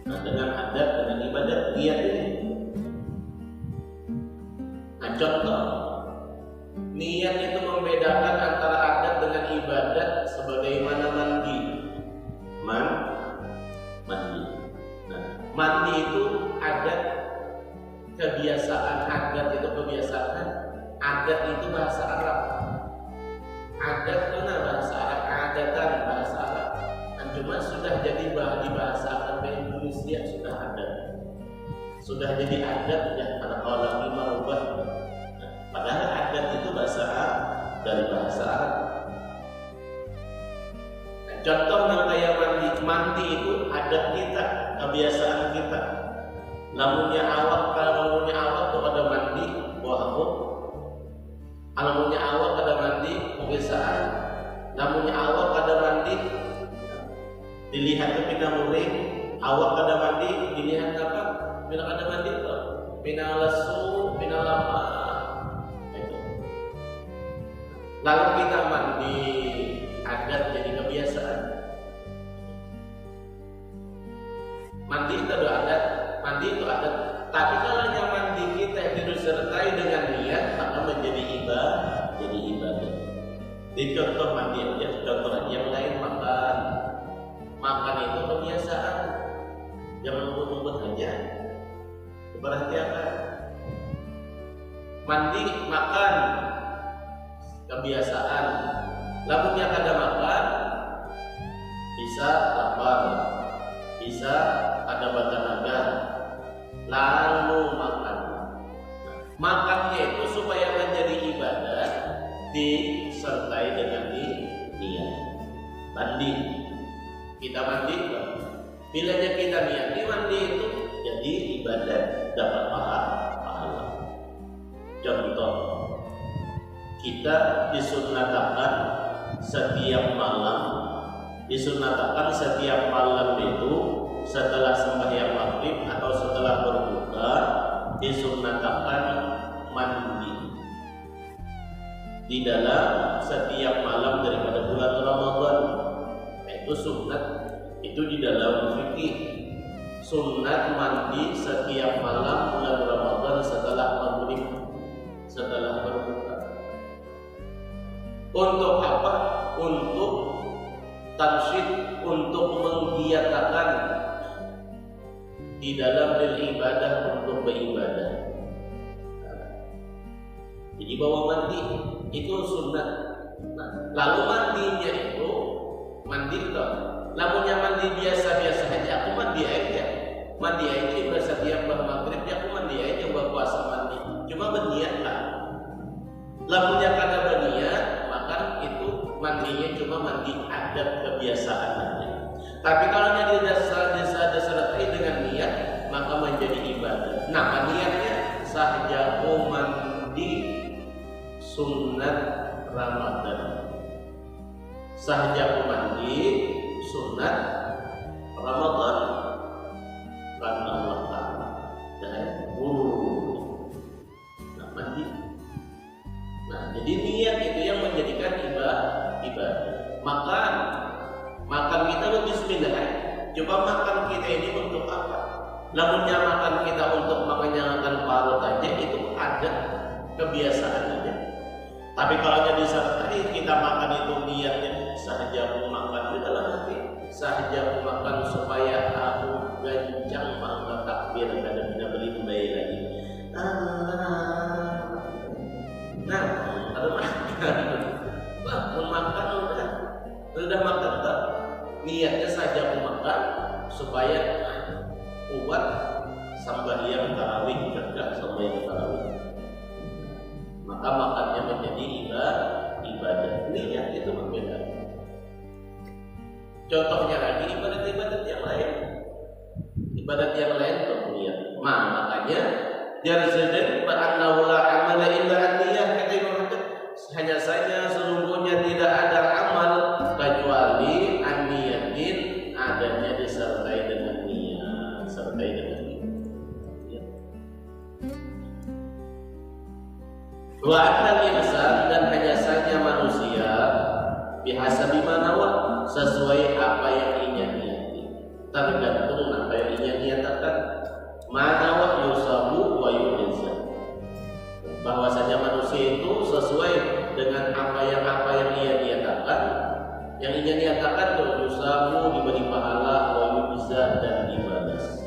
Nah, dengan adat, dengan ibadat niat ini. Nah, contoh niat itu membedakan antara adat dengan ibadat sebagaimana mandi. Mandi. Nah, mandi itu adat, kebiasaan. Adat itu kebiasaan. Adat itu bahasa Arab. Adat itu bahasa Arab. Adatan bahasa Arab. Dan cuma sudah jadi di bahasa Arab Indonesia sudah ada. Sudah jadi adat ya karena kalau merubah. Padahal adat itu bahasa Arab, dari bahasa Arab. Nah, contohnya kayak mandi itu adat kita, kebiasaan kita. Lamunnya awak tuh ada mandi, wahuk. Lamunnya awak ada mandi, kebiasaan. Lamunnya awak ada mandi, dilihat ke pina muring. Awak ada mandi, dilihat apa? Pina ada mandi tuh, pina lesu, pina lama. Lalu kita mandi, adat jadi kebiasaan. Mandi itu ada adat, mandi itu adat. Tapi kalau yang mandi kita itu disertai dengan niat, maka menjadi ibadah, jadi ibadah. Di contoh mandi aja, contoh yang lain makan. Makan itu kebiasaan. Jangan ngebut-ngebut aja. Perhatikan. Mandi, makan. Kebiasaan. Lamunnya kada makan, bisa lapar, bisa ada batanaga, lalu makan. Makannya itu supaya menjadi ibadah disertai dengan niat. Mandi, kita mandi, bilanya kita niat mandi itu jadi ibadah, dapat pahala. Contoh, kita disunatakan setiap malam itu setelah sembahyang maghrib atau setelah berbuka disunatakan mandi di dalam setiap malam daripada bulan Ramadan. Itu sunat, itu di dalam fikih. Sunat mandi setiap malam bulan Ramadan setelah maghrib, setelah berbuka. Untuk apa? Untuk tansyid, untuk menggiatakan di dalam beribadah, untuk beribadah. Jadi bawa mandi itu sunnah. Nah, lalu mandinya itu mandi toh. Lamunnya mandi biasa-biasa aja, aku mandi aja. Mandi aja berasa tiap maghrib, aku mandi aja berpuasa mandi. Cuma berniat lah. Lamunnya kada berniat, itu mandinya cuma mandi adat kebiasaan aja. Tapi kalau disertai dengan niat, maka menjadi ibadah. Nah, niatnya sahjahu mandi sunat Ramadan. Sahjahu mandi sunat Ramadan karena Allah Ta'ala dan guru. Nah, mandi. Nah, jadi niat itu yang menjadikan ibadah. Makan kita bismillah. Coba makan kita ini untuk apa? Lamunnya makan kita untuk mengenyangkan perut aja, itu ada kebiasaan aja. Tapi kalau jadi disertai kita makan itu niatnya sahaja makan di dalam hati, sahaja makan supaya aku gancang mangga takbir kada bina beli kembali lagi. Nah, kalau makan, makan udah makan tak? Niatnya saja makan supaya kuat sembahyang tarawih, kerja sembahyang tarawih. Maka makannya menjadi ibadah. Niat itu berbeda. Contohnya lagi ibadat yang lain. Ibadat yang lain untuk niat. Makanya jarzadin ba'annahu la amala illa an-niyah, kata Imam Ahmad. Hanya saja sesungguhnya tidak ada amal kecuali an-niyatin, adanya disertai dengan niat, sertai dengan niat. Wa annal insan, dan hanya saja manusia bihasabi manawa, sesuai apa yang ia niati. tergantung apa yang ia niatakan. Mana wa yusabu wa yujza, bahwasanya manusia itu sesuai dengan apa yang ia niatakan. Yang ia niatakan tuh yusabu, diberi pahala, wa yujza, dan dibalas.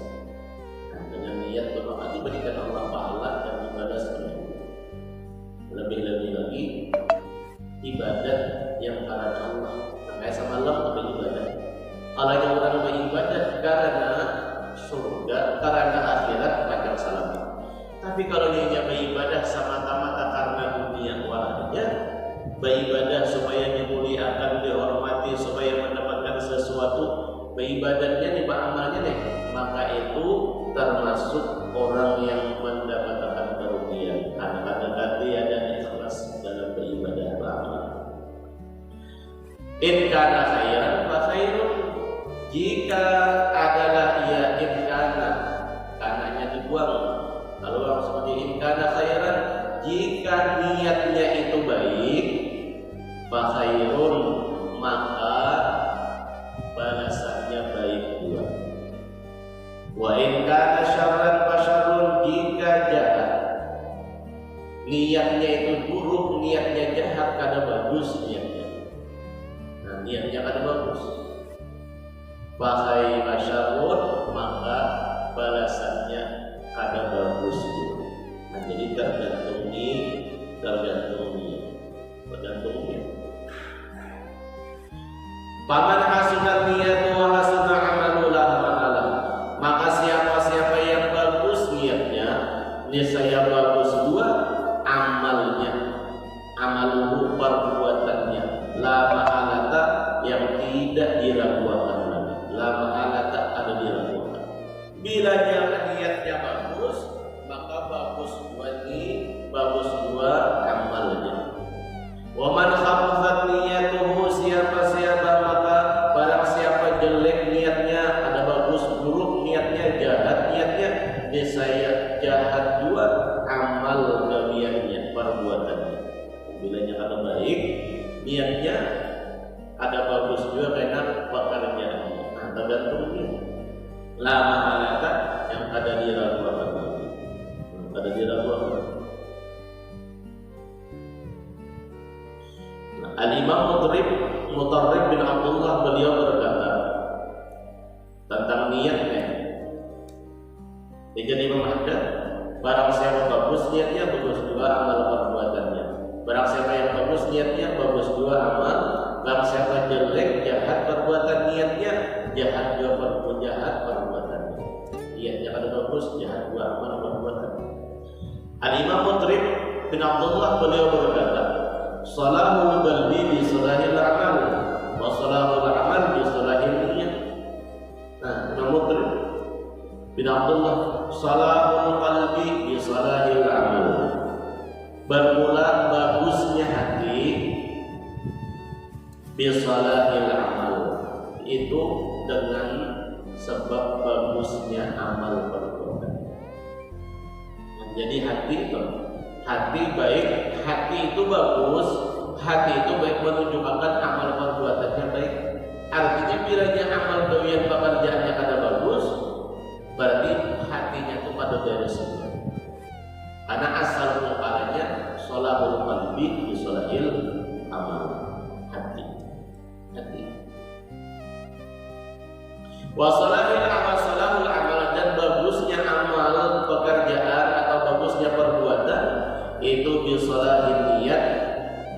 Nah, dengan niat berdoa diberikan Allah pahala dan dibalas. Lebih-lebih lagi ibadat yang karena Allah. Nah, kayak semalam beribadah. Kalau yang orang beribadah karena surga, karena akhirat, macam salam. Tapi kalau dia beribadah semata-mata karena dunia warnanya, beribadah supaya dimuliakan, dihormati, supaya mendapatkan sesuatu, beribadatnya nih, amalnya nih, maka itu termasuk orang yang mendapatkan kerugian. Karena dia dan ikhlas dalam beribadah beramal. In kana khairan fa khairun, jika adalah ia inkana, kananya dibuang. Kalau orang seperti inkana khairan, jika niatnya itu baik, fa khairun, maka balasannya baik juga. Wa inkana syarran fa syarrun, jika jahat, niatnya itu buruk, niatnya jahat, kada bagus niatnya. Nah, niatnya kada bagus. Bahai masyarun, maka balasannya ada bagus juga. Nah, jadi tergantung niat. Paman hasunat niyatu wa hasunat amalu lah, maka siapa yang bagus niatnya, niscaya bagus dua amalnya, amaluhu perbuatannya, la mahalata, yang tidak diragukan. La mahalata, ada diragukan. Bila niatnya bagus, maka bagus dua amalnya. Wa man khabuthat niyatuhu, siapa maka barang siapa jelek niatnya, ada bagus buruk niatnya, jahat niatnya, niscaya jahat dua amal demiannya, perbuatannya. Bila ada baik niatnya, ada bagus juga karena pekerjaannya. Tergantung dia. La mahalata, yang ada diragukan. Ada diragukan. Nah, Al-Imam Mutarrib bin Abdullah, beliau berkata tentang niatnya. Jadi Imam Ahmad, barang siapa bagus niatnya, bagus juga amal perbuatannya. Barang siapa yang bagus niatnya, bagus juga amal. Barang siapa jelek, jahat perbuatan niatnya, jahat juga perbuatannya. Niatnya kada bagus, jahat juga amal perbuatannya. Al-Imam Mutarrib bin Abdullah, beliau berkata, salahul qalbi bi salahil amal, wa salahul amal bi salahil niyyah. Nah, Imam Mutarrib bin Abdullah, salahul qalbi bi salahil amal, bermula bagusnya hati bisalahil amal, itu dengan sebab bagusnya amal perbuatan. Jadi hati baik, hati itu bagus, hati itu baik menunjukkan amal perbuatannya baik. Artinya bilanya amal doyan pekerjaannya kada bagus, berarti hatinya itu pada dari semua. Karena asal mukalanya sholahul qalbi bi sholahil amal, hati. Wa sholahil amal, dan bagusnya amal pekerjaan atau bagusnya perbuatan itu bi sholahil niat,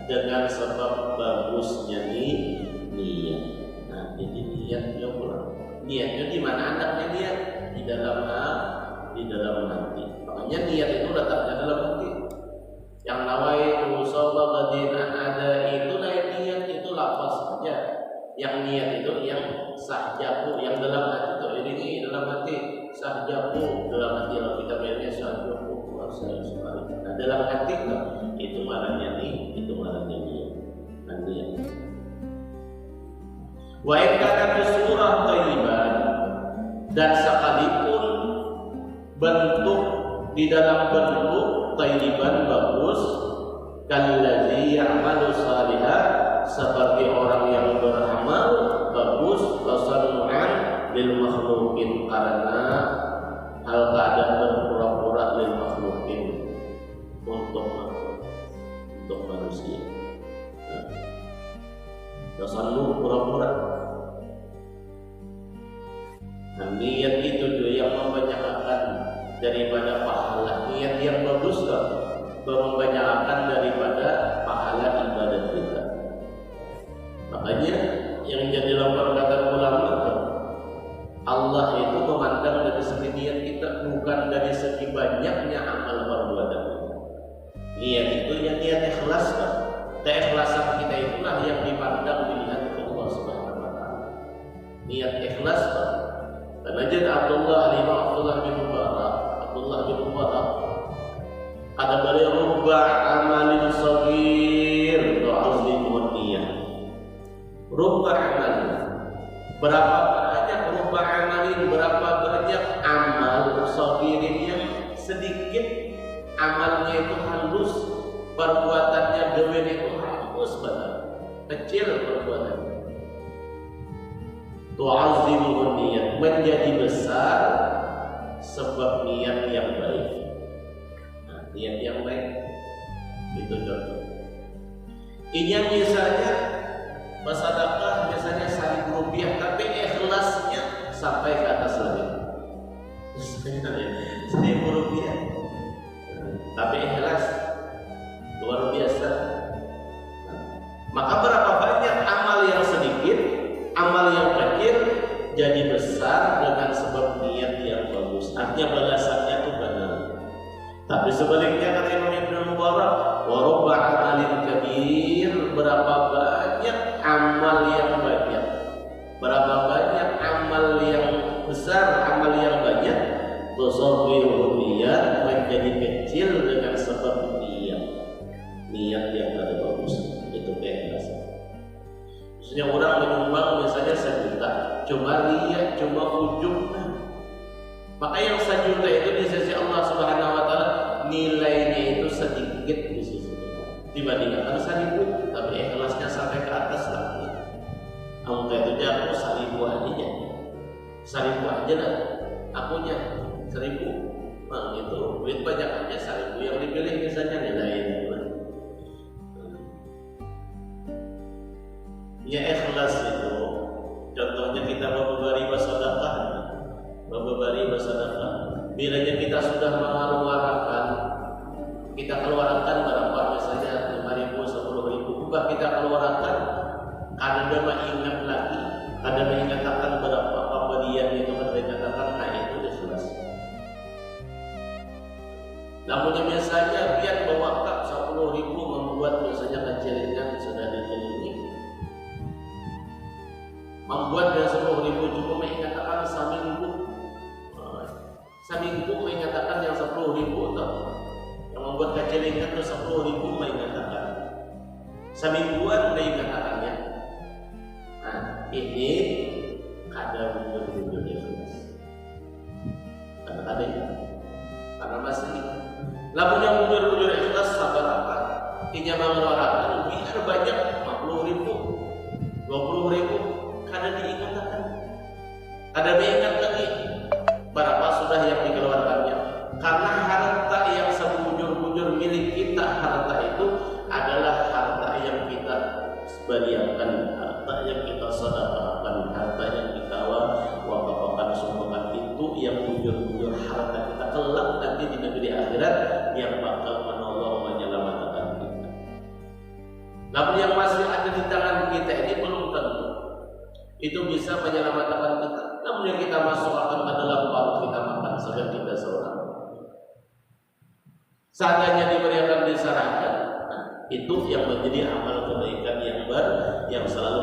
dengan sebab bagusnya niat. Nah, jadi niatnya pulang. Niatnya di mana anaknya niat? Di dalam hati. Makanya niat itu letaknya dalam hati. Yang nawaitu sholatin ada itu niat itu lafaz saja. Yang niat itu yang sahjaku, yang dalam hati itu. Jadi ini dalam hati sahjaku, dalam hati kalau kita bayarnya sahjaku kuasa sekali. Nah, dalam hati itu marahnya itu marahnya niat. Niat. Wa in kana fi surah thayyiban, dan sekalipun bentuk di dalam bentuk thayyiban bagus, kallazi ya'malu salihah, seperti orang yang beramal bagus, tasannu'an lil makhlukin, karena hal keadaan berpura-pura lil makhlukin untuk manusia. Tasallu pura-pura. Nah, niat itu juga yang membanyakan daripada pahala. Niat yang bagus membanyakan daripada pahala ibadat kita. Makanya yang jadi lembar kata ulama itu, Allah itu memandang dari segi niat kita, bukan dari segi banyaknya amal perbuatan kita. Niat itu yang niat ikhlas kan. Keikhlasan kita itulah yang dipandang dilihat Allah Subhanahu wa taala. Niat ikhlas kan. Karena jadi Abdullah bin Mubarak ada beliau rubba amalin saghir tu'azzimu niyah. Rubba amalin, berapa banyak rubba amalin, berapa banyak amal saghirin yang sedikit amalnya itu halus, perbuatannya dewen itu halus banget, kecil perbuatannya. Tu'azzimu niyah, menjadi besar sebab niat yang baik. Nah, niat yang baik itu contoh. Ini yang misalnya bersedekah, misalnya 1.000 rupiah, tapi ikhlasnya sampai ke atas lagi. 1.000 rupiah, tapi ikhlas luar biasa. Maka berapa banyak amal yang sedikit, amal yang kecil jadi besar dengan sebab niat yang bagus. Artinya balasannya itu benar. Tapi sebaliknya kata Imam Ibnu Mubarak, wa rubba amalin kabir, berapa banyak amal yang banyak, berapa banyak amal yang besar, amal yang banyak, tusawwiru niat, menjadi kecil dengan sebab niat yang tidak bagus. Itu keikhlasan. Maksudnya orang menyumbang misalnya 1 juta, cuma lihat, cuma ujung. Maka yang 1 juta itu di sisi Allah Subhanahu wa taala nilainya itu sedikit di sisi dibandingkan 1.000, tapi ikhlasnya sampai ke atas lagi. Angka itu jatuh 1.000 aja. 1.000 aja lah. Akunya 1.000. Bang itu duit banyak aja 1.000 yang dipilih misalnya nilainya. Ya ikhlas itu contohnya kita memberi bersedekah. Bilanya kita sudah mengeluarkan, kita keluarkan berapa misalnya 5.000, 10.000, bukan kita keluarkan karena dia ingat lagi, karena mengatakan berapa pemberian itu, mengatakan nah itu ikhlas. Namun misalnya biar berwakaf 10.000 membuat misalnya kecilingan sudah dikelilingi, membuat dia 10.000 cukup mengatakan seminggu mengatakan yang 10.000 atau yang membuat kecilingan itu 10.000 mengatakan semingguan mengatakannya. Nah ini ada bujur-bujur ikhlas. Karena masih lamun yang bujur-bujur ikhlas sabar apa? Inya mengeluarkan biar banyak 50.000, 20.000, karena diingatkan, ada diingat lagi berapa sudah yang dikeluarkannya. Karena harta yang sebujur-bujur milik kita, harta itu adalah harta yang kita sebadiakan, harta yang kita sedekahkan, harta yang kita wakafkan, sumbangkan, itu yang bujur-bujur harta kita kelak nanti di negeri akhirat yang bakal menolong menyelamatkan kita. Namun yang masih ada di tangan kita ini belum tentu itu bisa menyelamatkan kita. Namun yang kita masukkan ke dalam paru kita makan saja kita seorang. Seandainya diberikan disarankan, nah, itu yang menjadi amal kebaikan yang selalu